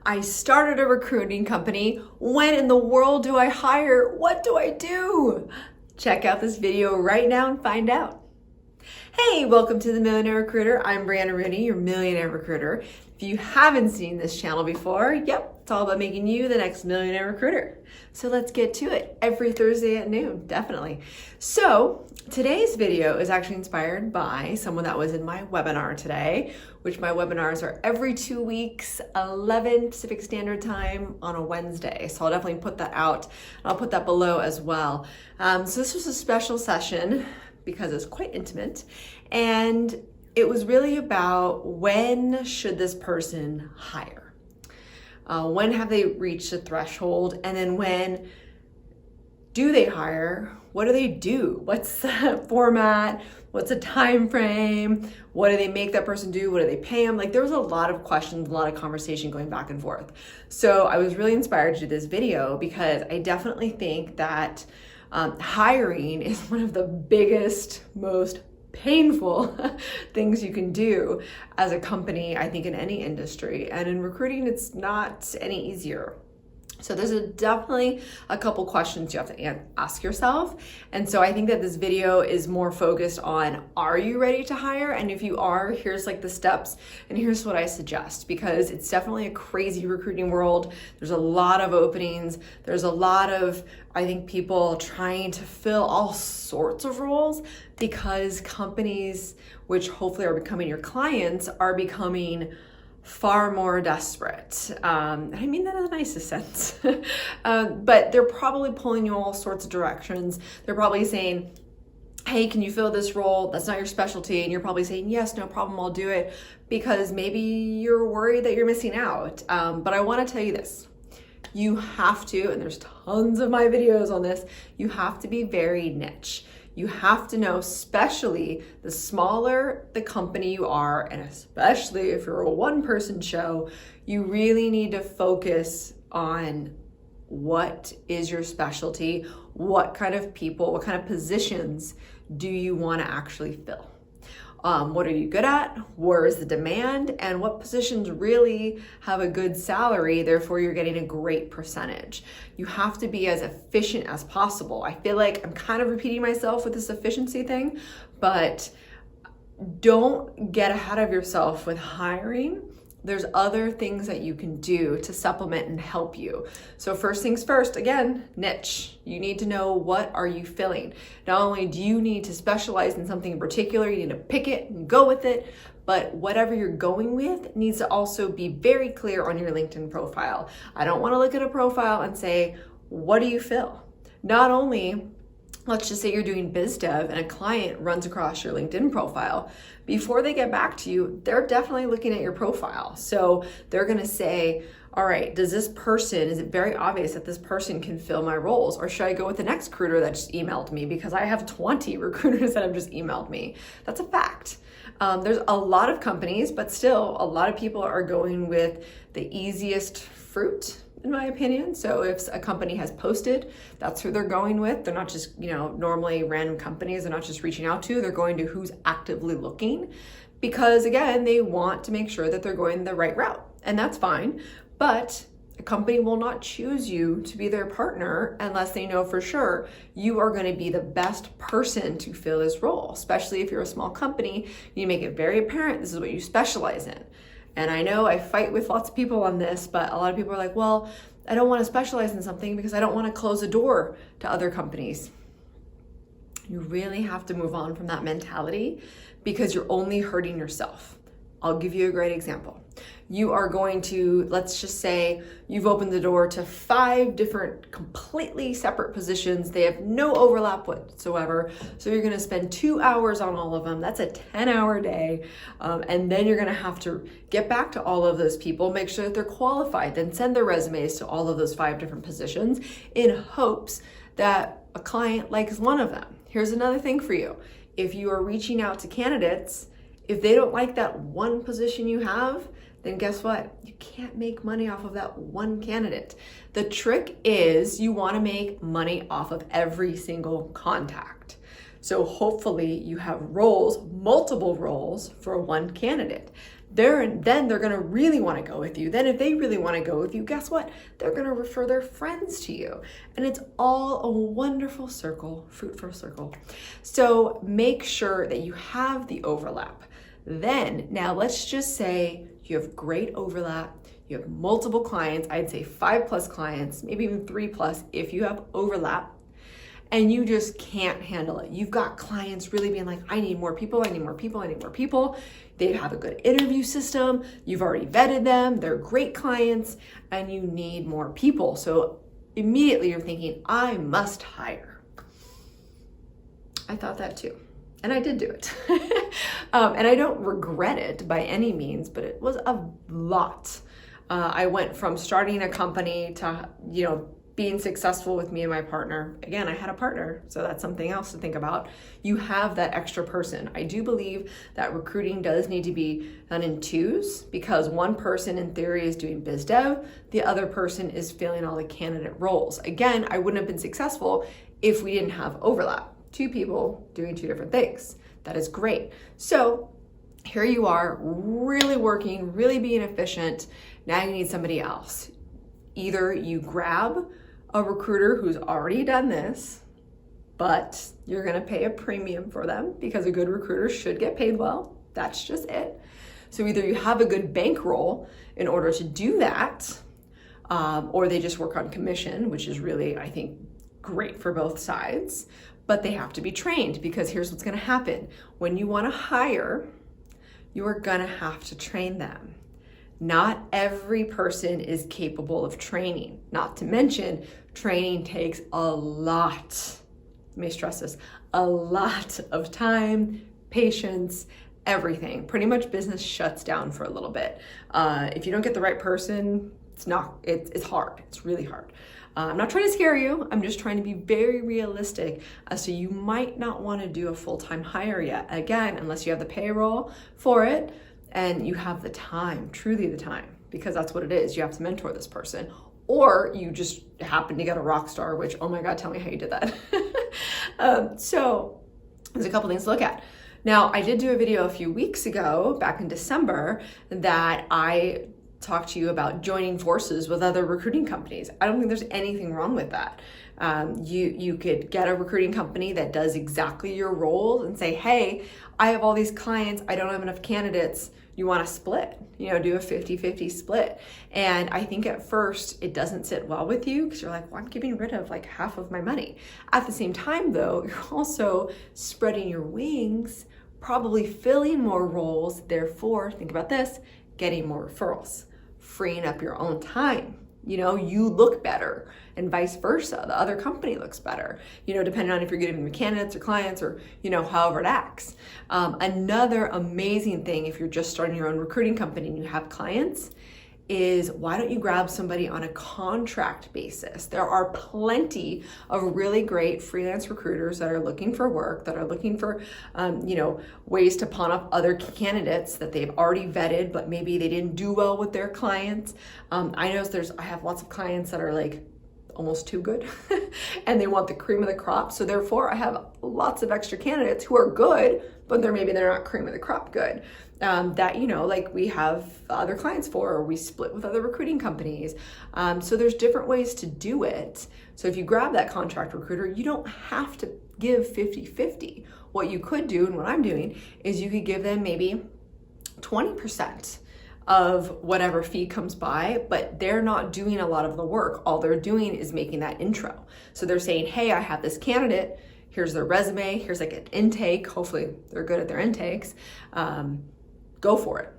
I started a recruiting company. When in the world do I hire? What do I do? Check out this video right now and find out. Hey, welcome to the Millionaire Recruiter. I'm Brianna Rooney, your Millionaire Recruiter. If you haven't seen this channel before, yep, it's all about making you the next Millionaire Recruiter. So let's get to it. Every Thursday at noon, definitely. So today's video is actually inspired by someone that was in my webinar today, which my webinars are every 2 weeks, 11 Pacific Standard Time on a Wednesday. So I'll definitely put that out. I'll put that below as well. So this was a special session because it's quite intimate, and it was really about when should this person hire? When have they reached a threshold? And then when do they hire? What do they do? What's the format? What's the time frame? What do they make that person do? What do they pay them? Like, there was a lot of questions, a lot of conversation going back and forth. So I was really inspired to do this video because I definitely think that hiring is one of the biggest, most painful things you can do as a company, I think, in any industry. And in recruiting, it's not any easier. So there's definitely a couple questions you have to ask yourself. And so I think that this video is more focused on, are you ready to hire? And if you are, here's like the steps and here's what I suggest, because it's definitely a crazy recruiting world. There's a lot of openings. There's a lot of, I think, people trying to fill all sorts of roles because companies, which hopefully are becoming your clients, are becoming far more desperate. I mean that in the nicest sense. But they're probably pulling you all sorts of directions. They're probably saying, hey, can you fill this role? That's not your specialty. And you're probably saying, yes, no problem, I'll do it, because maybe you're worried that you're missing out. But I want to tell you this. You have to, and there's tons of my videos on this, you have to be very niche. You have to know, especially the smaller the company you are, and especially if you're a one-person show, you really need to focus on what is your specialty, what kind of people, what kind of positions do you want to actually fill. What are you good at? Where is the demand? And what positions really have a good salary, therefore you're getting a great percentage. You have to be as efficient as possible. I feel like I'm kind of repeating myself with this efficiency thing, but don't get ahead of yourself with hiring. There's other things that you can do to supplement and help you. So first things first, again, niche. You need to know, what are you filling? Not only do you need to specialize in something in particular, you need to pick it and go with it, but whatever you're going with needs to also be very clear on your LinkedIn profile. I don't want to look at a profile and say, what do you fill? Not only, let's just say you're doing biz dev and a client runs across your LinkedIn profile. Before they get back to you, they're definitely looking at your profile. So they're going to say, all right, is it very obvious that this person can fill my roles? Or should I go with the next recruiter that just emailed me, because I have 20 recruiters that have just emailed me? That's a fact. There's a lot of companies, but still a lot of people are going with the easiest fruit, in my opinion. So if a company has posted, that's who they're going with. They're not just, normally random companies. They're not just reaching out to, they're going to who's actively looking, because again, they want to make sure that they're going the right route, and that's fine. But a company will not choose you to be their partner unless they know for sure you are going to be the best person to fill this role. Especially if you're a small company, you make it very apparent this is what you specialize in. And I know I fight with lots of people on this, but a lot of people are like, well, I don't want to specialize in something because I don't want to close the door to other companies. You really have to move on from that mentality, because you're only hurting yourself. I'll give you a great example. You are going to, let's just say you've opened the door to 5 different completely separate positions. They have no overlap whatsoever. So you're going to spend 2 hours on all of them. That's a 10-hour day. And then you're going to have to get back to all of those people, make sure that they're qualified, then send their resumes to all of those 5 different positions in hopes that a client likes one of them. Here's another thing for you. If you are reaching out to candidates, if they don't like that one position you have, then guess what? You can't make money off of that one candidate. The trick is you want to make money off of every single contact. So hopefully you have roles, multiple roles for one candidate. then they're going to really want to go with you. Then if they really want to go with you, guess what? They're going to refer their friends to you. And it's all a wonderful circle, fruitful circle. So make sure that you have the overlap. Then, now let's just say you have great overlap. You have multiple clients. I'd say 5+ clients, maybe even 3+ if you have overlap. And you just can't handle it. You've got clients really being like, I need more people, I need more people, I need more people. They have a good interview system. You've already vetted them. They're great clients and you need more people. So immediately you're thinking, I must hire. I thought that too. And I did do it. And I don't regret it by any means, but it was a lot. I went from starting a company to, being successful with me and my partner. Again, I had a partner, so that's something else to think about. You have that extra person. I do believe that recruiting does need to be done in twos, because one person in theory is doing biz dev, the other person is filling all the candidate roles. Again, I wouldn't have been successful if we didn't have overlap. 2 people doing 2 different things. That is great. So here you are, really working, really being efficient. Now you need somebody else. Either you grab a recruiter who's already done this, but you're gonna pay a premium for them because a good recruiter should get paid well. That's just it. So either you have a good bankroll in order to do that, or they just work on commission, which is really, I think, great for both sides, but they have to be trained, because here's what's gonna happen. When you wanna hire, you are gonna have to train them. Not every person is capable of training. Not to mention, training takes a lot, let me stress this, a lot of time, patience, everything. Pretty much business shuts down for a little bit. If you don't get the right person, it's hard, it's really hard. I'm not trying to scare you, I'm just trying to be very realistic as to you might not want to do a full-time hire yet. Again, unless you have the payroll for it, and you have the time, truly the time, because that's what it is. You have to mentor this person, or you just happen to get a rock star, which, oh my God, tell me how you did that. So there's a couple things to look at. Now, I did do a video a few weeks ago, back in December, that I talked to you about joining forces with other recruiting companies. I don't think there's anything wrong with that. You could get a recruiting company that does exactly your role and say, hey, I have all these clients, I don't have enough candidates, you want to split, do a 50-50 split. And I think at first it doesn't sit well with you, because you're like, well, I'm getting rid of like half of my money. At the same time though, you're also spreading your wings, probably filling more roles, therefore, think about this, getting more referrals, freeing up your own time. You look better, and vice versa. The other company looks better, depending on if you're getting them candidates or clients, or, however it acts. Another amazing thing, if you're just starting your own recruiting company and you have clients, is why don't you grab somebody on a contract basis? There are plenty of really great freelance recruiters that are looking for work, that are looking for, ways to pawn off other candidates that they've already vetted, but maybe they didn't do well with their clients. I have lots of clients that are like almost too good and they want the cream of the crop. So therefore I have lots of extra candidates who are good, but they're not cream of the crop good. That, like we have other clients for, or we split with other recruiting companies. So there's different ways to do it. So if you grab that contract recruiter, you don't have to give 50-50. What you could do, and what I'm doing, is you could give them maybe 20% of whatever fee comes by, but they're not doing a lot of the work. All they're doing is making that intro. So they're saying, hey, I have this candidate, here's their resume, here's like an intake, hopefully they're good at their intakes, go for it,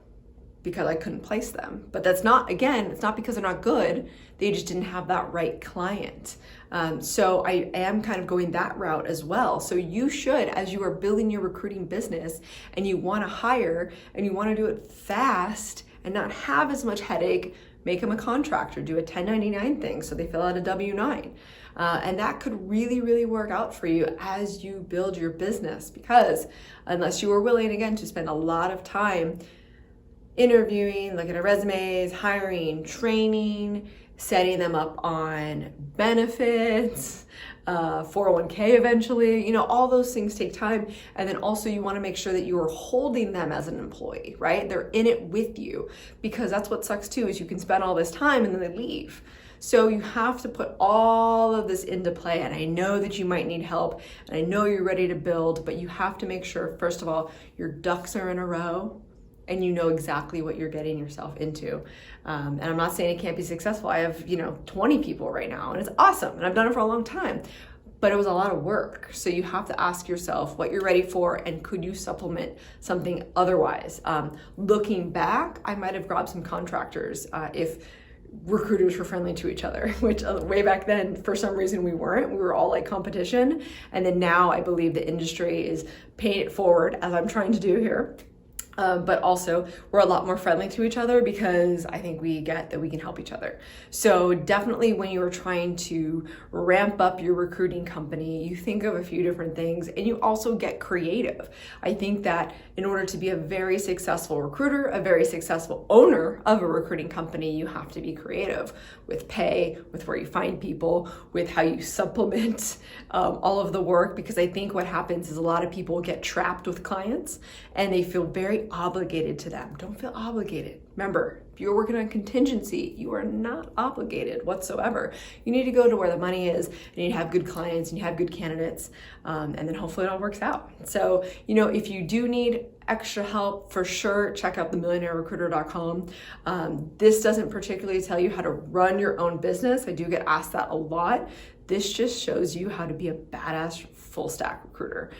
because I couldn't place them. But that's not, again, it's not because they're not good, they just didn't have that right client. So I am kind of going that route as well. So you should, as you are building your recruiting business and you want to hire and you want to do it fast and not have as much headache, make them a contractor, do a 1099 thing so they fill out a W-9. And that could really, really work out for you as you build your business, because unless you are willing, again, to spend a lot of time interviewing, looking at resumes, hiring, training, setting them up on benefits, 401k eventually, all those things take time. And then also you want to make sure that you are holding them as an employee, right? They're in it with you, because that's what sucks too, is you can spend all this time and then they leave. So you have to put all of this into play. And I know that you might need help, and I know you're ready to build, but you have to make sure, first of all, your ducks are in a row and you know exactly what you're getting yourself into. And I'm not saying it can't be successful. I have, 20 people right now, and it's awesome. And I've done it for a long time, but it was a lot of work. So you have to ask yourself what you're ready for, and could you supplement something otherwise? Looking back, I might have grabbed some contractors if recruiters were friendly to each other, which way back then, for some reason, we weren't. We were all like competition. And then now I believe the industry is paying it forward, as I'm trying to do here. But also we're a lot more friendly to each other, because I think we get that we can help each other. So definitely when you are trying to ramp up your recruiting company, you think of a few different things, and you also get creative. I think that in order to be a very successful recruiter, a very successful owner of a recruiting company, you have to be creative with pay, with where you find people, with how you supplement all of the work. Because I think what happens is a lot of people get trapped with clients and they feel very obligated to them. Don't feel obligated. Remember, if you're working on contingency, you are not obligated whatsoever. You need to go to where the money is, and you need to have good clients, and you have good candidates, and then hopefully it all works out. So, if you do need extra help, for sure, check out the millionairerecruiter.com. This doesn't particularly tell you how to run your own business. I do get asked that a lot. This just shows you how to be a badass full stack recruiter.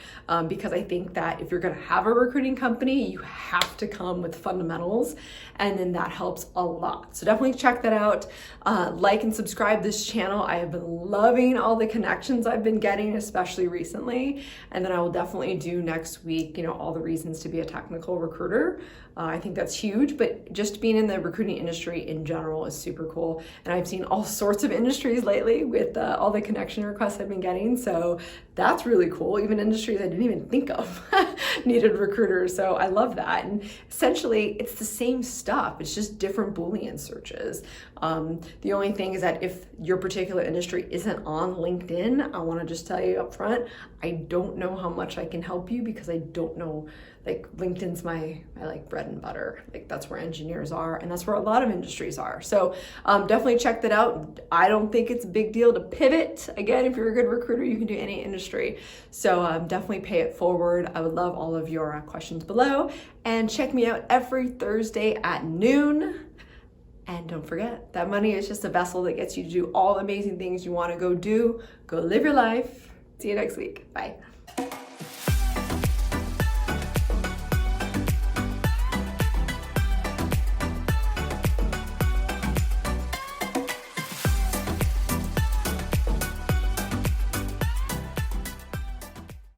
Because I think that if you're going to have a recruiting company, you have to come with fundamentals, and then that helps a lot. So definitely check that out. Like and subscribe this channel. I have been loving all the connections I've been getting, especially recently. And then I will definitely do next week, all the reasons to be a technical recruiter. I think that's huge, but just being in the recruiting industry in general is super cool. And I've seen all sorts of industries lately with all the connection requests I've been getting. So that's really cool. Even industries I didn't even think of needed recruiters. So I love that. And essentially it's the same stuff. It's just different Boolean searches. The only thing is that if your particular industry isn't on LinkedIn, I want to just tell you up front, I don't know how much I can help you, because I don't know, LinkedIn's my bread and butter. That's where engineers are, and that's where a lot of industries are. So definitely check that out. I don't think it's a big deal to pivot. Again, if you're a good recruiter, you can do any industry. So definitely pay it forward. I would love all of your questions below, and check me out every Thursday at noon. And don't forget that money is just a vessel that gets you to do all the amazing things you want to go do. Go live your life. See you next week. Bye.